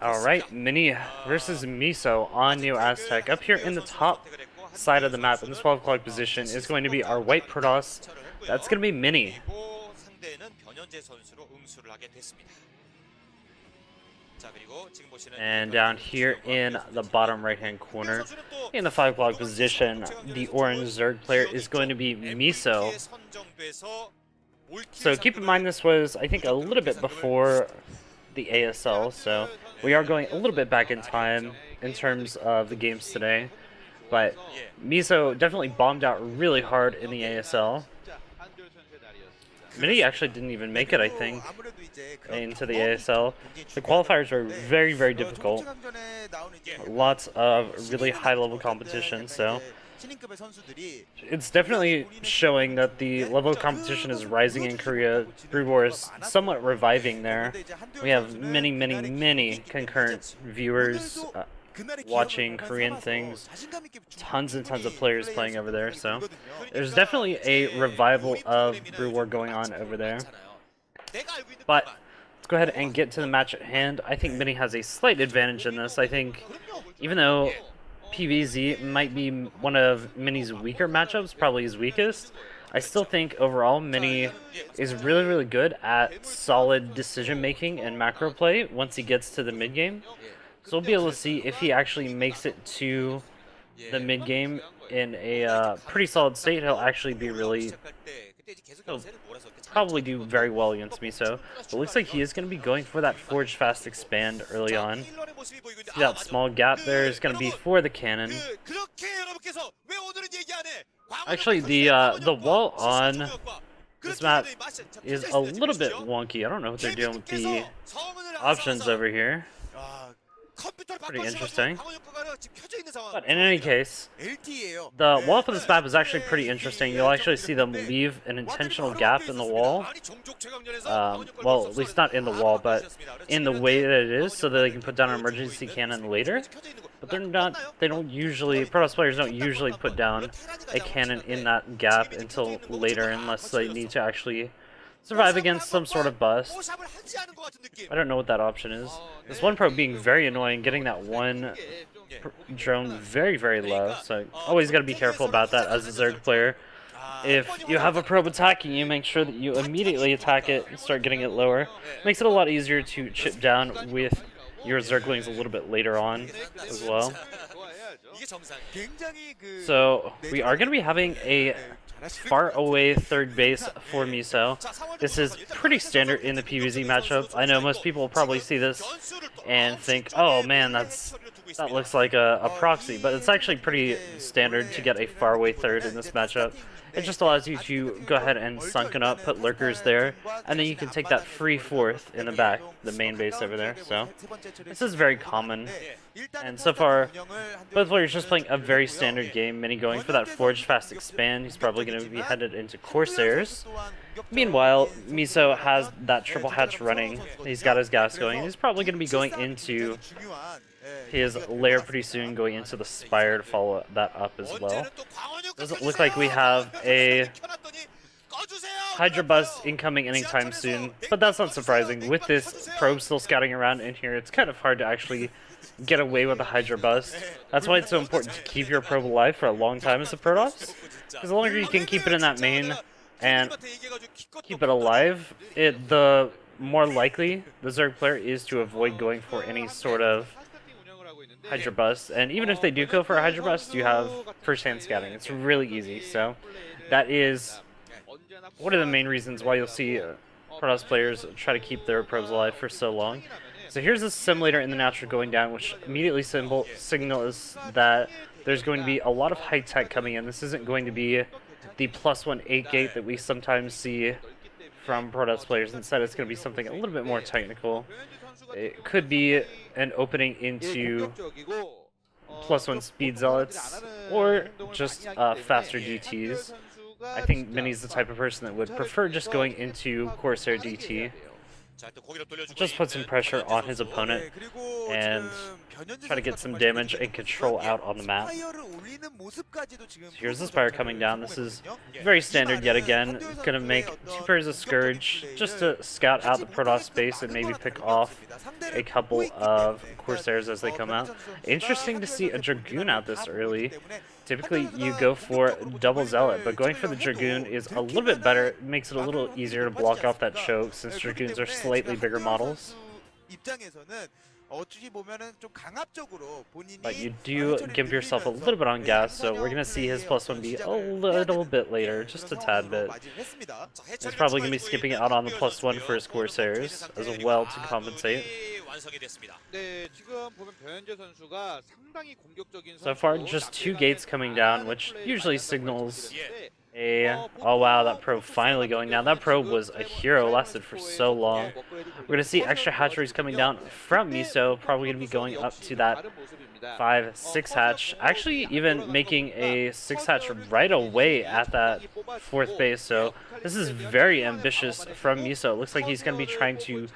Alright, Mini versus MIsO on New Aztec. Up here in the top side of the map in the 12 o'clock position is going to be our white Protoss. That's going to be Mini. And down here in the bottom right hand corner in the 5 o'clock position, the orange Zerg player is going to be MIsO. So keep in mind this was, I think, a little bit before the ASL, so we are going a little bit back in time in terms of the games today. But MIsO definitely bombed out really hard in the ASL. Mini actually didn't even make it, I think, into the ASL. The qualifiers are very, very difficult. Lots of really high-level competition, so it's definitely showing that the level of competition is rising in Korea. Brood War is somewhat reviving there. We have many concurrent viewers watching Korean things. Tons and tons of players playing over there, so there's definitely a revival of Brood War going on over there. But let's go ahead and get to the match at hand. I think Mini has a slight advantage in this. I think even though PVZ might be one of Mini's weaker matchups, probably his weakest, I still think overall Mini is really good at solid decision making and macro play once he gets to the mid game. So we'll be able to see if he actually makes it to the mid game in a pretty solid state. He'll actually be he'll probably do very well against MIsO. But it looks like he is going to be going for that Forge Fast Expand early on. See that small gap there is going to be for the cannon. Actually, the wall on this map is a little bit wonky. I don't know what they're doing with the options over here. Pretty interesting. But in any case, the wall for this map is actually pretty interesting. You'll actually see them leave an intentional gap in the wall. Well, at least not in the wall, but in the way that it is, so that they can put down an emergency cannon later. But Protoss players don't usually put down a cannon in that gap until later, unless they need to actually survive against some sort of bust. I don't know what that option is. This one probe being very annoying, getting that one drone very low, so always got to be careful about that as a Zerg player. If you have a probe attacking you, make sure that you immediately attack it and start getting it lower. Makes it a lot easier to chip down with your Zerglings a little bit later on as well. So we are going to be having a far away third base for MIsO. This is pretty standard in the PvZ matchup. I know most people will probably see this and think, oh man, that looks like a proxy, but it's actually pretty standard to get a far away third in this matchup. It just allows you to go ahead and sunken up, put lurkers there, and then you can take that free fourth in the back, the main base over there. So this is very common. And so far, both players just playing a very standard game. Mini going for that Forge Fast Expand. He's probably going to be headed into Corsairs. Meanwhile, MIsO has that triple hatch running. He's got his gas going. He's probably going to be going into his lair pretty soon, going into the Spire to follow that up as well. Doesn't look like we have a Hydra Bust incoming anytime soon, but that's not surprising. With this probe still scouting around in here, it's kind of hard to actually get away with a Hydra Bust. That's why it's so important to keep your probe alive for a long time as a Protoss, because the longer you can keep it in that main and keep it alive, the more likely the Zerg player is to avoid going for any sort of Hydra Bust. And even if they do go for a Hydra Bust, you have first-hand scouting. It's really easy. So that is one of the main reasons why you'll see Protoss players try to keep their probes alive for so long. So here's a simulator in the natural going down, which immediately signals that there's going to be a lot of high tech coming in. This isn't going to be the +1 8 gate that we sometimes see from Protoss players. Instead, it's going to be something a little bit more technical. It could be an opening into +1 speed zealots, or just faster DTs. I think Mini's the type of person that would prefer just going into Corsair DT. just put some pressure on his opponent and try to get some damage and control out on the map. So here's the Spire coming down. This is very standard yet again. Gonna make 2 pairs of Scourge just to scout out the Protoss space and maybe pick off a couple of Corsairs as they come out. Interesting to see a Dragoon out this early. Typically you go for double Zealot, but going for the Dragoon is a little bit better. It makes it a little easier to block off that choke since Dragoons are slightly bigger models. But you do give yourself a little bit on gas, so we're going to see his +1 be a little bit later, just a tad bit. He's probably going to be skipping out on the +1 for his Corsairs as well to compensate. So far, just 2 gates coming down, which usually signals oh wow, that probe finally going down. That probe was a hero, lasted for so long. We're going to see extra hatcheries coming down from MISO, probably going to be going up to that 5-6 hatch. Actually even making a 6 hatch right away at that 4th base, so this is very ambitious from MISO. It looks like he's going to be trying to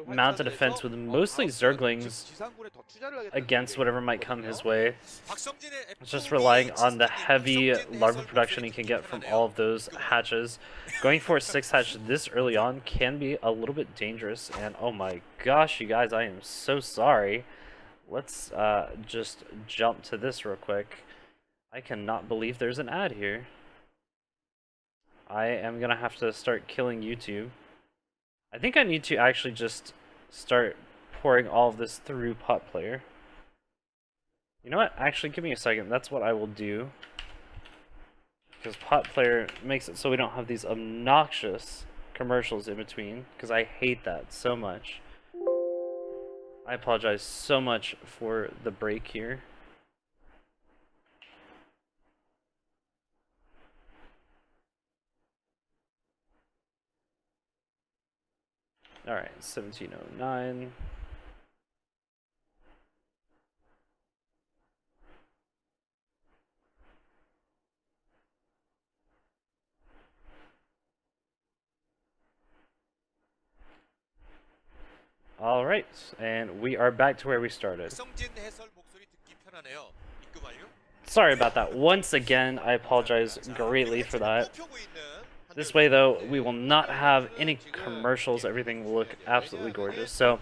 mount a defense with mostly Zerglings against whatever might come his way. Just relying on the heavy larva production he can get from all of those hatches. Going for a 6 hatch this early on can be a little bit dangerous, and oh my gosh, you guys, I am so sorry. Let's just jump to this real quick. I cannot believe there's an ad here. I am gonna have to start killing YouTube. I think I need to actually just start pouring all of this through Pot Player. You know what? Actually, give me a second. That's what I will do. Because Pot Player makes it so we don't have these obnoxious commercials in between. Because I hate that so much. I apologize so much for the break here. Alright, 1709. Alright, and we are back to where we started. Sorry about that. Once again, I apologize greatly for that. This way, though, we will not have any commercials. Everything will look absolutely gorgeous. So,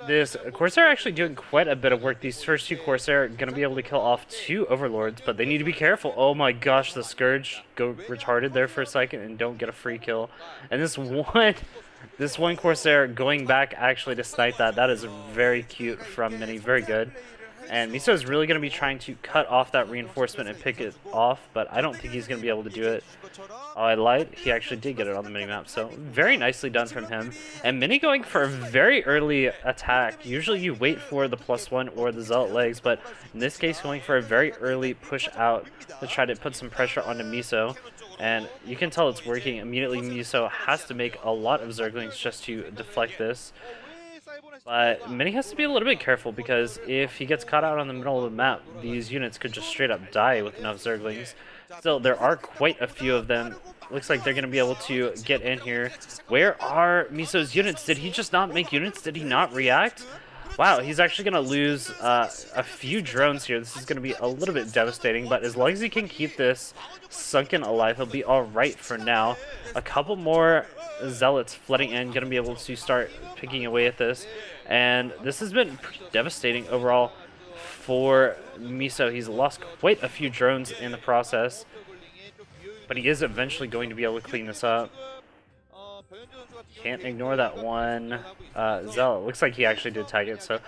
this Corsair actually doing quite a bit of work. These first 2 Corsair are going to be able to kill off 2 Overlords, but they need to be careful. Oh my gosh, the Scourge go retarded there for a second and don't get a free kill. And this one Corsair going back actually to snipe that. That is very cute from Mini. Very good. And MISO is really going to be trying to cut off that reinforcement and pick it off, but I don't think he's going to be able to do it. Oh, I lied. He actually did get it on the minimap, so very nicely done from him. And Mini going for a very early attack. Usually you wait for the +1 or the Zealot legs, but in this case going for a very early push out to try to put some pressure onto MISO. And you can tell it's working. Immediately MISO has to make a lot of Zerglings just to deflect this. But Mini has to be a little bit careful, because if he gets caught out on the middle of the map, these units could just straight up die with enough Zerglings. Still, there are quite a few of them. Looks like they're going to be able to get in here. Where are MISO's units? Did he just not make units? Did he not react? Wow, he's actually going to lose a few drones here. This is going to be a little bit devastating, but as long as he can keep this sunken alive, he'll be alright for now. A couple more Zealots flooding in, going to be able to start picking away at this. And this has been pretty devastating overall for MISO. He's lost quite a few drones in the process, but he is eventually going to be able to clean this up. Can't ignore that one Zealot. Looks like he actually did tag it, so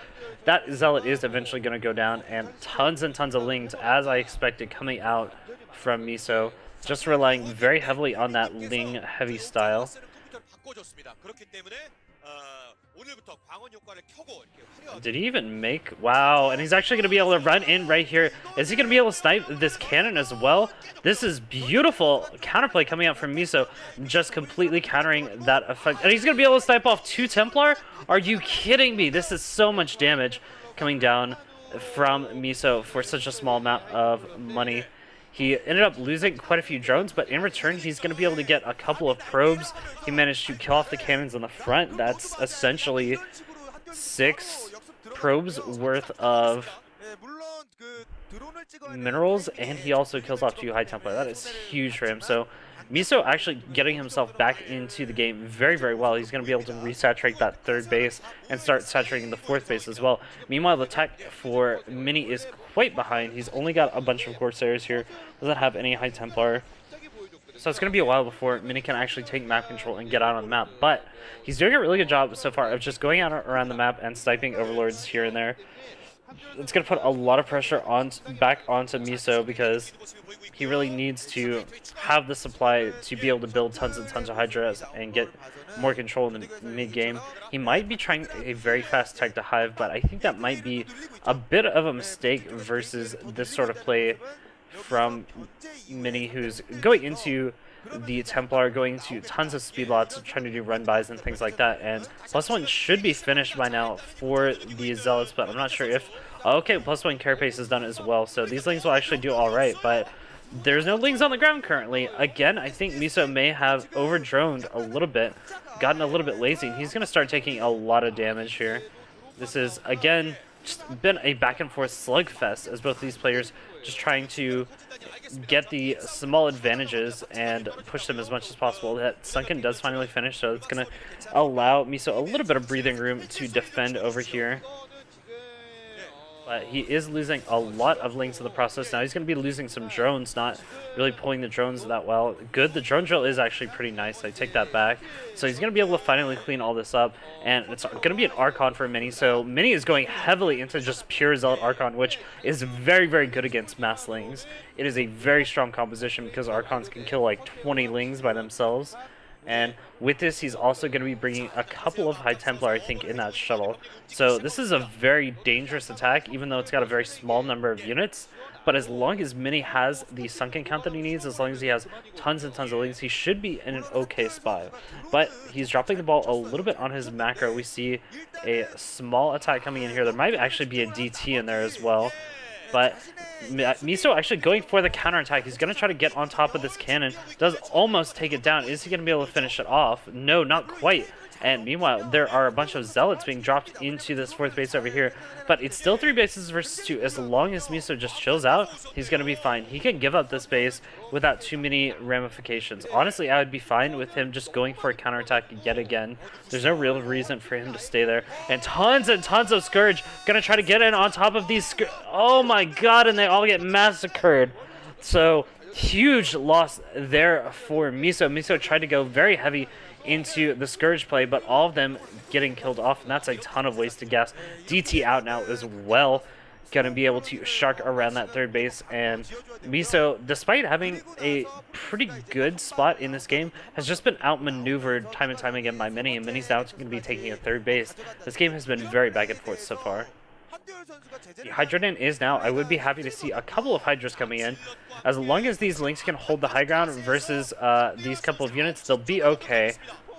that Zealot is eventually going to go down, and tons of Lings, as I expected, coming out from MISO. Just relying very heavily on that Ling heavy style. Did he even make? Wow, and he's actually going to be able to run in right here. Is he going to be able to snipe this cannon as well? This is beautiful counterplay coming out from MISO, just completely countering that effect. And he's going to be able to snipe off 2 Templar? Are you kidding me? This is so much damage coming down from MISO for such a small amount of money. He ended up losing quite a few drones, but in return, he's going to be able to get a couple of probes. He managed to kill off the cannons on the front. That's essentially 6 probes worth of minerals, and he also kills off 2 High Templar. That is huge for him. So MIsO actually getting himself back into the game very, very well. He's going to be able to resaturate that 3rd base and start saturating the 4th base as well. Meanwhile, the tech for Mini is quite behind. He's only got a bunch of Corsairs here, doesn't have any High Templar. So it's going to be a while before Mini can actually take map control and get out on the map. But he's doing a really good job so far of just going out around the map and sniping Overlords here and there. It's going to put a lot of pressure back onto MIsO, because he really needs to have the supply to be able to build tons and tons of Hydras and get more control in the mid-game. He might be trying a very fast tech to Hive, but I think that might be a bit of a mistake versus this sort of play from Mini, who's going into the Templar, going to tons of speed lots, trying to do run-bys and things like that. And +1 should be finished by now for the Zealots, but I'm not sure if... Okay, +1 carapace is done as well, so these Lings will actually do alright, but there's no Lings on the ground currently. Again, I think MIsO may have over-droned a little bit, gotten a little bit lazy, and he's going to start taking a lot of damage here. This is, again, just been a back-and-forth slugfest as both these players just trying to get the small advantages and push them as much as possible. That Sunken does finally finish, so it's going to allow MIsO a little bit of breathing room to defend over here. But he is losing a lot of Lings in the process. Now he's going to be losing some drones, not really pulling the drones that well. Good, the drone drill is actually pretty nice. I take that back. So he's going to be able to finally clean all this up. And it's going to be an Archon for Mini. So Mini is going heavily into just pure Zealot Archon, which is very, very good against mass Lings. It is a very strong composition because Archons can kill like 20 Lings by themselves. And with this, he's also going to be bringing a couple of High Templar, I think, in that shuttle. So this is a very dangerous attack, even though it's got a very small number of units. But as long as Mini has the Sunken count that he needs, as long as he has tons and tons of Lings, he should be in an okay spot. But he's dropping the ball a little bit on his macro. We see a small attack coming in here. There might actually be a DT in there as well. But MIsO actually going for the counterattack. He's going to try to get on top of this cannon. Does almost take it down. Is he going to be able to finish it off? No, not quite. And meanwhile, there are a bunch of Zealots being dropped into this 4th base over here. But it's still 3 bases versus 2. As long as MIsO just chills out, he's going to be fine. He can give up this base without too many ramifications. Honestly, I would be fine with him just going for a counterattack yet again. There's no real reason for him to stay there. And tons of Scourge going to try to get in on top of these Oh my god, and they all get massacred. So, huge loss there for MIsO. MIsO tried to go very heavy into the Scourge play, but all of them getting killed off, and that's a ton of wasted gas. DT out now as well, gonna be able to shark around that 3rd base, and MIsO, despite having a pretty good spot in this game, has just been outmaneuvered time and time again by Mini, and Mini's now gonna be taking a 3rd base. This game has been very back and forth so far. The Hydroden is now. I would be happy to see a couple of Hydras coming in. As long as these Lings can hold the high ground versus these couple of units, they'll be okay.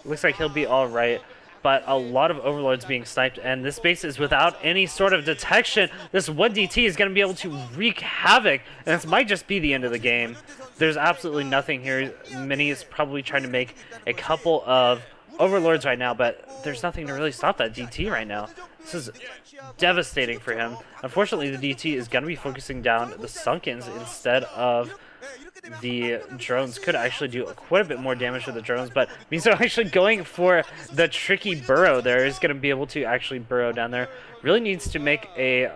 Looks like he'll be alright. But a lot of Overlords being sniped, and this base is without any sort of detection. This 1DT is going to be able to wreak havoc, and this might just be the end of the game. There's absolutely nothing here. Mini is probably trying to make a couple of Overlords right now, but there's nothing to really stop that DT right now. This is devastating for him. Unfortunately, the DT is going to be focusing down the Sunkens instead of the drones. Could actually do quite a bit more damage with the drones, but MIsO actually going for the tricky burrow there. Is going to be able to actually burrow down there. Really needs to make a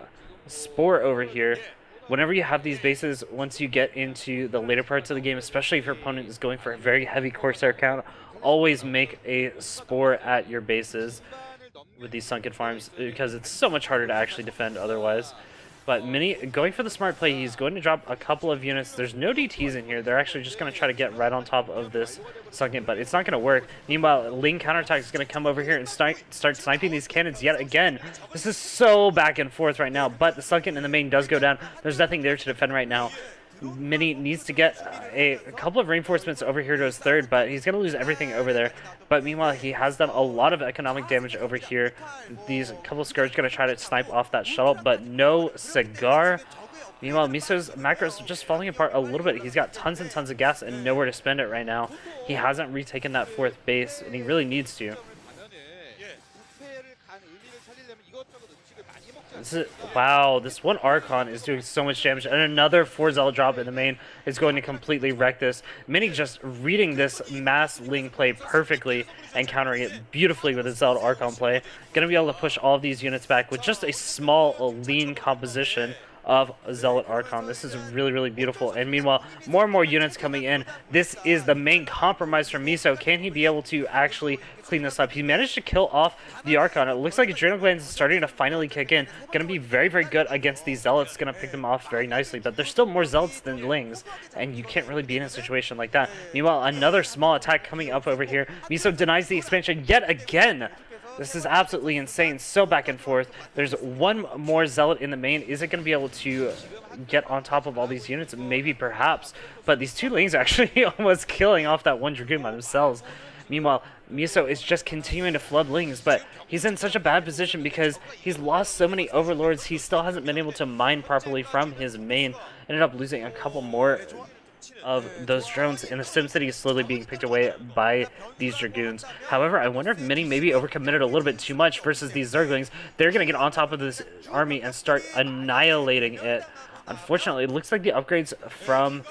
spore over here. Whenever you have these bases, once you get into the later parts of the game, especially if your opponent is going for a very heavy Corsair count, always make a spore at your bases with these Sunken farms, because it's so much harder to actually defend otherwise. But Mini going for the smart play. He's going to drop a couple of units. There's no DTs in here. They're actually just going to try to get right on top of this Sunken, but it's not going to work. Meanwhile, Ling counterattack is going to come over here and start sniping these cannons yet again. This is so back and forth right now, but the Sunken in the main does go down. There's nothing there to defend right now. Mini needs to get a couple of reinforcements over here to his 3rd, but he's going to lose everything over there. But meanwhile, he has done a lot of economic damage over here. These couple of Scourge going to try to snipe off that shuttle, but no Cigar. Meanwhile, MIsO's macros just falling apart a little bit. He's got tons and tons of gas and nowhere to spend it right now. He hasn't retaken that fourth base, and he really needs to. Wow, this one Archon is doing so much damage, and another 4 Zealot drop in the main is going to completely wreck this. Mini just reading this mass Ling play perfectly and countering it beautifully with his Zealot Archon play. Going to be able to push all of these units back with just a small, lean composition of Zealot Archon. This is really, really beautiful. And meanwhile, more and more units coming in. This is the main compromise for MIsO. Can he be able to actually clean this up? He managed to kill off the Archon. It looks like Adrenal Glands is starting to finally kick in. Going to be very, very good against these Zealots. Going to pick them off very nicely. But there's still more Zealots than Lings, and you can't really be in a situation like that. Meanwhile, another small attack coming up over here. MIsO denies the expansion yet again. This is absolutely insane. So back and forth. There's one more Zealot in the main. Is it going to be able to get on top of all these units? Maybe, perhaps. But these two Lings actually almost killing off that one Dragoon by themselves. Meanwhile, MIsO is just continuing to flood Lings, but he's in such a bad position because he's lost so many Overlords. He still hasn't been able to mine properly from his main. Ended up losing a couple more of those drones, and the SimCity is slowly being picked away by these Dragoons. However, I wonder if Mini maybe overcommitted a little bit too much versus these Zerglings. They're going to get on top of this army and start annihilating it. Unfortunately, it looks like the upgrades from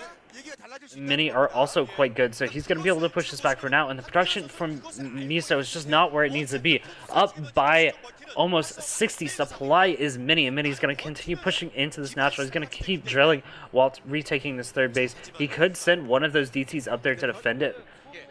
Mini are also quite good, so he's going to be able to push this back for now, and the production from MIsO is just not where it needs to be. Up by almost 60. Supply is Mini, and Mini's going to continue pushing into this natural. He's going to keep drilling while retaking this third base. He could send one of those DTs up there to defend it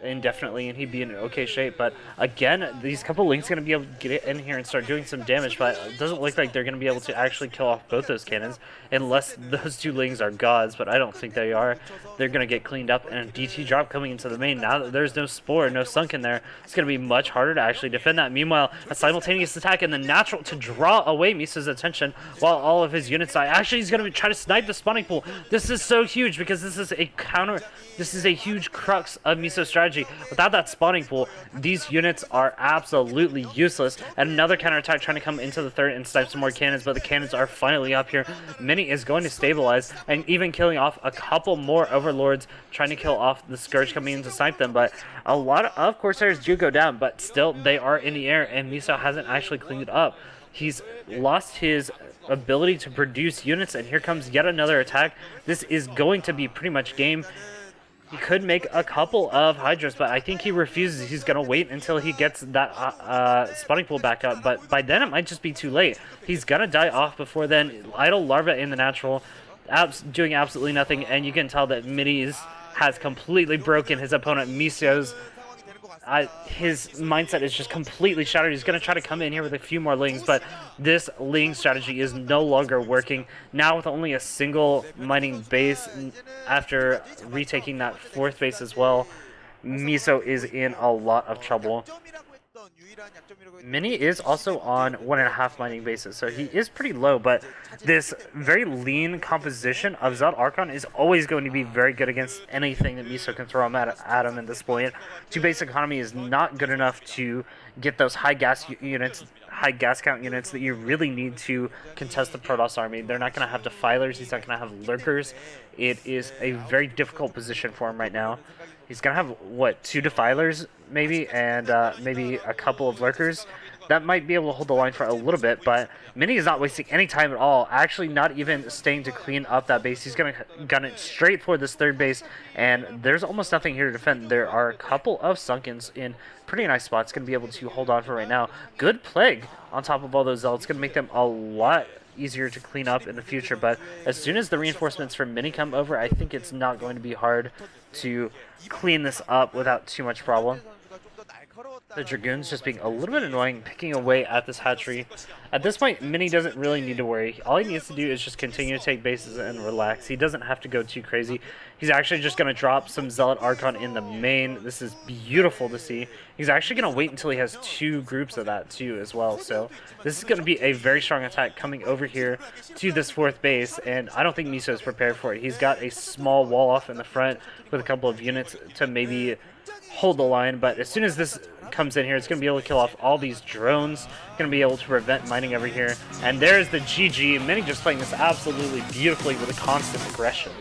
indefinitely, and he'd be in okay shape. But again, these couple Lings going to be able to get in here and start doing some damage, but it doesn't look like they're going to be able to actually kill off both those cannons unless those two Lings are gods, but I don't think they are. They're going to get cleaned up, and a DT drop coming into the main. Now that there's no Spore, no Sunk in there, it's going to be much harder to actually defend that. Meanwhile, a simultaneous attack in the natural to draw away MIsO's attention while all of his units die. Actually, he's going to try to snipe the spawning pool. This is so huge because this is a counter. This is a huge crux of MIsO's strategy. Without that spawning pool, these units are absolutely useless. And another counterattack trying to come into the third and snipe some more cannons, but the cannons are finally up here. Mini is going to stabilize and even killing off a couple more Overlords, trying to kill off the Scourge coming in to snipe them. But a lot of Corsairs do go down, but still they are in the air, and MIsO hasn't actually cleaned it up. He's lost his ability to produce units, and here comes yet another attack. This is going to be pretty much game. He could make a couple of Hydras, but I think he refuses. He's going to wait until he gets that spawning pool back up, but by then it might just be too late. He's going to die off before then. Idle Larva in the natural, doing absolutely nothing, and you can tell that Mini has completely broken his opponent MIsO's. His mindset is just completely shattered. He's going to try to come in here with a few more Lings, but this Ling strategy is no longer working. Now with only a single mining base after retaking that fourth base as well, MIsO is in a lot of trouble. Mini is also on 1.5 mining bases, so he is pretty low, but this very lean composition of Zealot Archon is always going to be very good against anything that MIsO can throw him at him at this point. 2 base economy is not good enough to get those high gas units, high gas count units that you really need to contest the Protoss army. They're not going to have Defilers, he's not going to have Lurkers. It is a very difficult position for him right now. He's going to have, what, 2 Defilers, maybe, and maybe a couple of Lurkers. That might be able to hold the line for a little bit, but Mini is not wasting any time at all. Actually, not even staying to clean up that base. He's going to gun it straight for this third base, and there's almost nothing here to defend. There are a couple of Sunkens in pretty nice spots. Going to be able to hold on for right now. Good Plague on top of all those Zealots. Going to make them a lot easier to clean up in the future, but as soon as the reinforcements from Mini come over, I think it's not going to be hard to clean this up without too much problem. The Dragoons just being a little bit annoying, picking away at this hatchery. At this point, Mini doesn't really need to worry. All he needs to do is just continue to take bases and relax. He doesn't have to go too crazy. He's actually just going to drop some Zealot Archon in the main. This is beautiful to see. He's actually going to wait until he has 2 groups of that too as well. So this is going to be a very strong attack coming over here to this fourth base, and I don't think MIsO is prepared for it. He's got a small wall off in the front with a couple of units to maybe hold the line, but as soon as this comes in here. It's going to be able to kill off all these drones. Going to be able to prevent mining over here. And there's the GG. Mini just playing this absolutely beautifully with a constant aggression.